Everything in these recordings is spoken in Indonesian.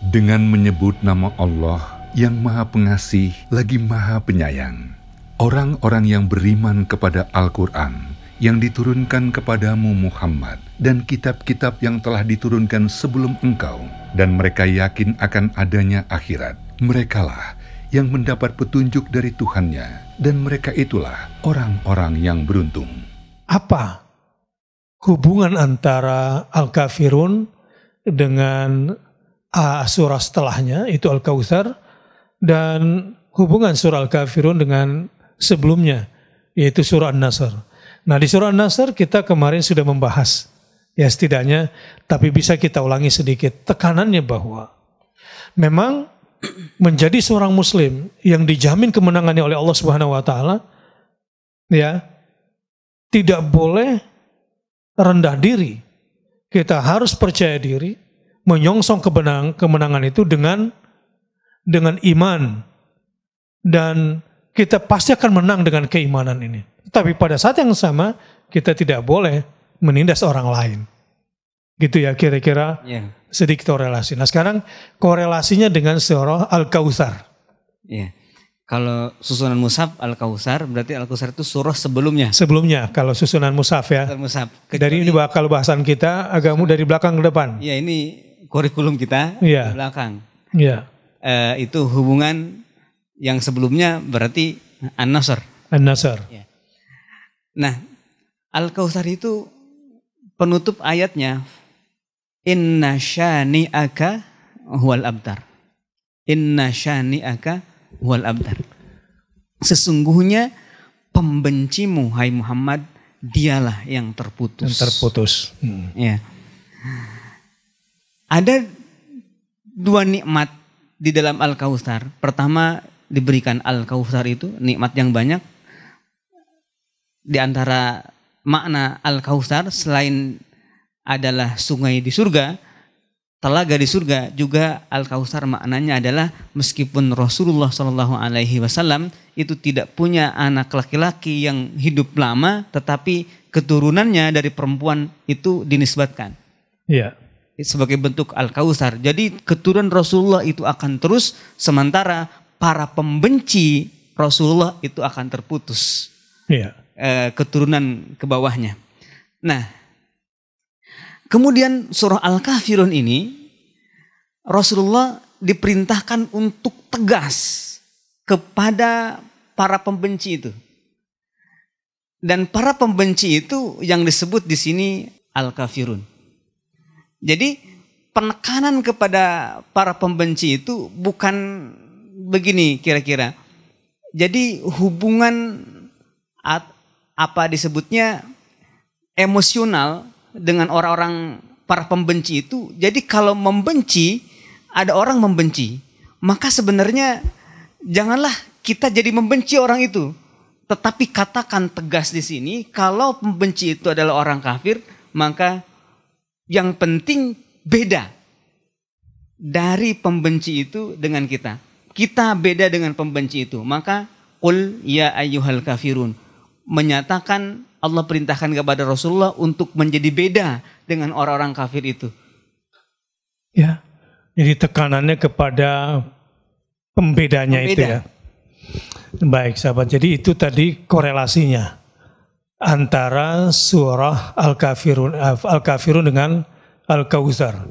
Dengan menyebut nama Allah yang Maha Pengasih lagi Maha Penyayang, orang-orang yang beriman kepada Al-Quran yang diturunkan kepadamu Muhammad dan kitab-kitab yang telah diturunkan sebelum engkau, dan mereka yakin akan adanya akhirat, merekalah yang mendapat petunjuk dari Tuhannya, dan mereka itulah orang-orang yang beruntung. Apa hubungan antara Al-Kafirun dengan surah setelahnya, itu Al-Kautsar, dan hubungan surah Al-Kafirun dengan sebelumnya, yaitu surah An-Nasr. Nah, di surah An-Nasr kita kemarin sudah membahas, ya setidaknya, tapi bisa kita ulangi sedikit tekanannya bahwa memang menjadi seorang muslim yang dijamin kemenangannya oleh Allah Subhanahu wa taala, ya, tidak boleh rendah diri. Kita harus percaya diri, menyongsong kemenangan itu dengan iman, dan kita pasti akan menang dengan keimanan ini. Tapi pada saat yang sama kita tidak boleh menindas orang lain. Gitu ya kira-kira sedikit korelasi. Nah sekarang korelasinya dengan surah Al-Kautsar. Ya. Kalau susunan mushaf Al-Kautsar, berarti Al-Kautsar itu surah sebelumnya. Sebelumnya, kalau susunan mushaf ya. Mushaf. Dari ini kalau bahasan kita agakmu dari belakang ke depan. Ya, ini kurikulum kita di belakang. Iya. Itu hubungan yang sebelumnya berarti An-Nasr. An-Nasr. Ya. Nah, Al-Kautsar itu penutup ayatnya, Inna syani'aka huwal abtar. Inna syani'aka huwal abtar. Sesungguhnya pembencimu, hai Muhammad, dialah yang terputus. Yang terputus. Ya. Ada dua nikmat di dalam Al-Kautsar. Pertama, diberikan Al-Kautsar itu nikmat yang banyak. Di antara makna Al-Kautsar selain adalah sungai di surga, telaga di surga, juga Al-Kautsar maknanya adalah meskipun Rasulullah SAW itu tidak punya anak laki-laki yang hidup lama, tetapi keturunannya dari perempuan itu dinisbatkan. Iya. Sebagai bentuk Al-Kautsar. Jadi keturunan Rasulullah itu akan terus, sementara para pembenci Rasulullah itu akan terputus. Iya. Keturunan ke bawahnya. Nah, kemudian surah Al-Kafirun ini Rasulullah diperintahkan untuk tegas kepada para pembenci itu. Dan para pembenci itu yang disebut di sini Al-Kafirun. Jadi penekanan kepada para pembenci itu bukan begini kira-kira. Jadi hubungan apa disebutnya emosional dengan orang-orang para pembenci itu. Jadi kalau membenci, ada orang membenci, maka sebenarnya janganlah kita jadi membenci orang itu. Tetapi katakan tegas di sini, kalau pembenci itu adalah orang kafir, maka yang penting beda dari pembenci itu dengan kita. Kita beda dengan pembenci itu. Maka qul ya ayyuhal kafirun. Menyatakan Allah perintahkan kepada Rasulullah untuk menjadi beda dengan orang-orang kafir itu. Ya. Jadi tekanannya kepada pembedanya itu ya. Baik sahabat. Jadi itu tadi korelasinya antara surah Al-Kafirun dengan Al-Kautsar.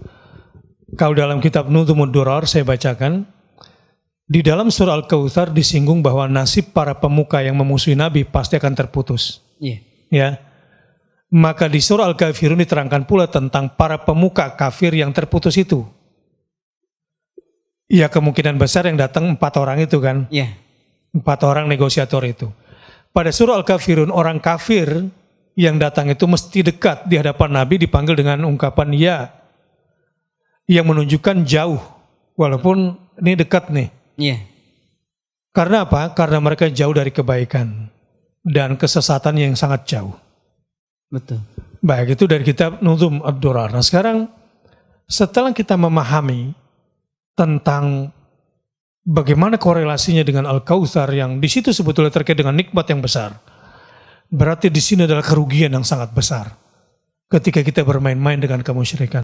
Kalau dalam kitab Nuzumud Durar saya bacakan, di dalam surah Al-Kautsar disinggung bahwa nasib para pemuka yang memusuhi Nabi pasti akan terputus. Ya. Maka di surah Al-Kafirun diterangkan pula tentang para pemuka kafir yang terputus itu. Ya, kemungkinan besar yang datang 4 orang itu kan. 4 orang negosiator itu. Pada surah Al-Kafirun, orang kafir yang datang itu mesti dekat di hadapan Nabi dipanggil dengan ungkapan ya, yang menunjukkan jauh, walaupun ini dekat nih. Karena apa? Karena mereka jauh dari kebaikan dan kesesatan yang sangat jauh. Betul. Baik, itu dari kitab Nuzum Ad-Durar. Nah sekarang setelah kita memahami tentang bagaimana korelasinya dengan Al-Kautsar yang di situ sebetulnya terkait dengan nikmat yang besar, berarti di sini adalah kerugian yang sangat besar ketika kita bermain-main dengan kemusyrikan.